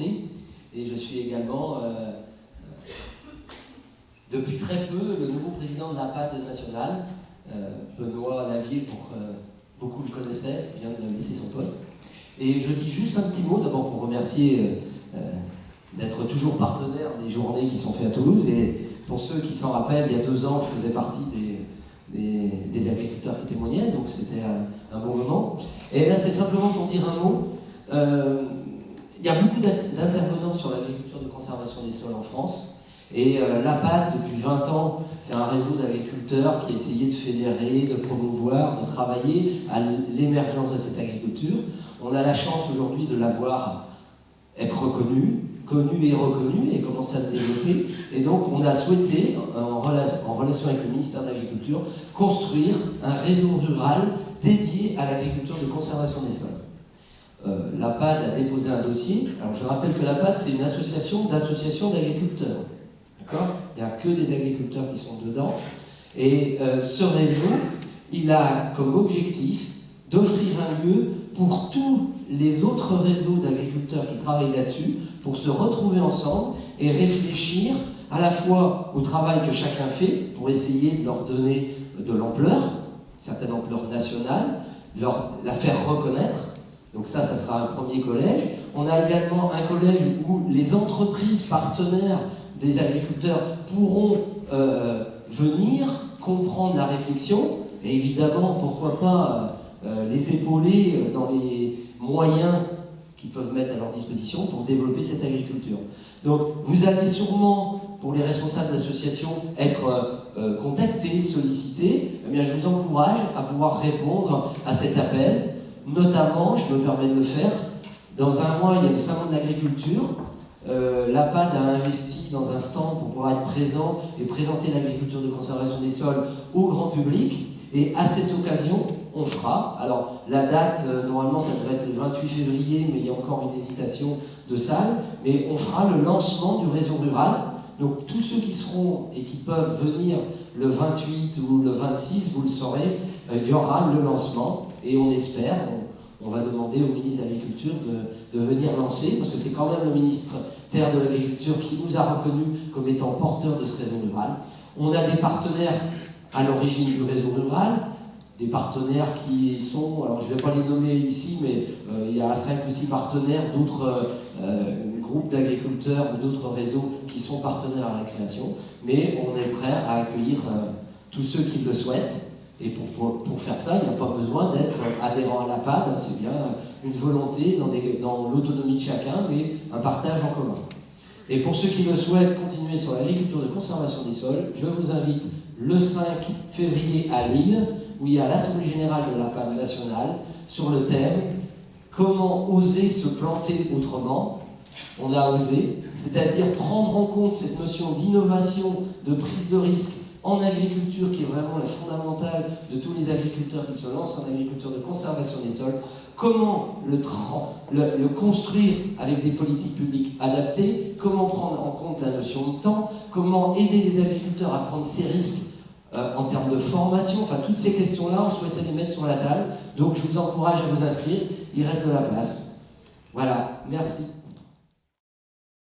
présenté. Et je suis également, depuis très peu, le nouveau président de l'APAD nationale. Benoît Lavier, pour beaucoup le connaissaient, vient de laisser son poste. Et je dis juste un petit mot, d'abord pour remercier d'être toujours partenaire des journées qui sont faites à Toulouse. Et pour ceux qui s'en rappellent, il y a 2 ans, je faisais partie des agriculteurs qui témoignaient, donc c'était un bon moment. Et là, c'est simplement pour dire un mot. Il y a beaucoup d'intervenants sur l'agriculture de conservation des sols en France. Et l'APAD, depuis 20 ans, c'est un réseau d'agriculteurs qui a essayé de fédérer, de promouvoir, de travailler à l'émergence de cette agriculture. On a la chance aujourd'hui de la voir être connue et reconnue, et commencer à se développer. Et donc on a souhaité, en relation avec le ministère de l'Agriculture, construire un réseau rural dédié à l'agriculture de conservation des sols. L'APAD a déposé un dossier. Alors je rappelle que l'APAD, c'est une association d'agriculteurs. D'accord ? Il n'y a que des agriculteurs qui sont dedans. Et ce réseau, il a comme objectif d'offrir un lieu pour tous les autres réseaux d'agriculteurs qui travaillent là-dessus, pour se retrouver ensemble et réfléchir à la fois au travail que chacun fait, pour essayer de leur donner de l'ampleur, une certaine ampleur nationale, la faire reconnaître. Donc ça sera un premier collège. On a également un collège où les entreprises partenaires des agriculteurs pourront venir comprendre la réflexion, et évidemment, pourquoi pas les épauler dans les moyens qu'ils peuvent mettre à leur disposition pour développer cette agriculture. Donc vous allez sûrement, pour les responsables d'associations, être contactés, sollicités. Eh bien, je vous encourage à pouvoir répondre à cet appel. Notamment, je me permets de le faire, dans un mois, il y a le salon de l'agriculture. L'APAD a investi dans un stand pour pouvoir être présent et présenter l'agriculture de conservation des sols au grand public. Et à cette occasion, on fera, alors la date, normalement ça devrait être le 28 février, mais il y a encore une hésitation de salle, mais on fera le lancement du réseau rural. Donc tous ceux qui seront et qui peuvent venir le 28 ou le 26, vous le saurez, il y aura le lancement, et on espère, on va demander au ministre de l'Agriculture de venir lancer, parce que c'est quand même le ministère de l'Agriculture qui nous a reconnus comme étant porteurs de ce réseau rural. On a des partenaires à l'origine du réseau rural, des partenaires qui sont, alors je ne vais pas les nommer ici, mais il y a 5 ou 6 partenaires, d'autres groupes d'agriculteurs ou d'autres réseaux qui sont partenaires à la création, mais on est prêt à accueillir tous ceux qui le souhaitent. Et pour faire ça, il n'y a pas besoin d'être adhérent à l'APAD, c'est bien une volonté dans l'autonomie de chacun, mais un partage en commun. Et pour ceux qui le souhaitent continuer sur l'agriculture de conservation des sols, je vous invite le 5 février à Lille, où il y a l'Assemblée Générale de l'APAD nationale, sur le thème « Comment oser se planter autrement ?» On a osé, c'est-à-dire prendre en compte cette notion d'innovation, de prise de risque, en agriculture, qui est vraiment la fondamentale de tous les agriculteurs qui se lancent en agriculture de conservation des sols, comment le construire avec des politiques publiques adaptées, comment prendre en compte la notion de temps, comment aider les agriculteurs à prendre ces risques en termes de formation, enfin toutes ces questions-là, on souhaitait les mettre sur la table, donc je vous encourage à vous inscrire, il reste de la place. Voilà, merci.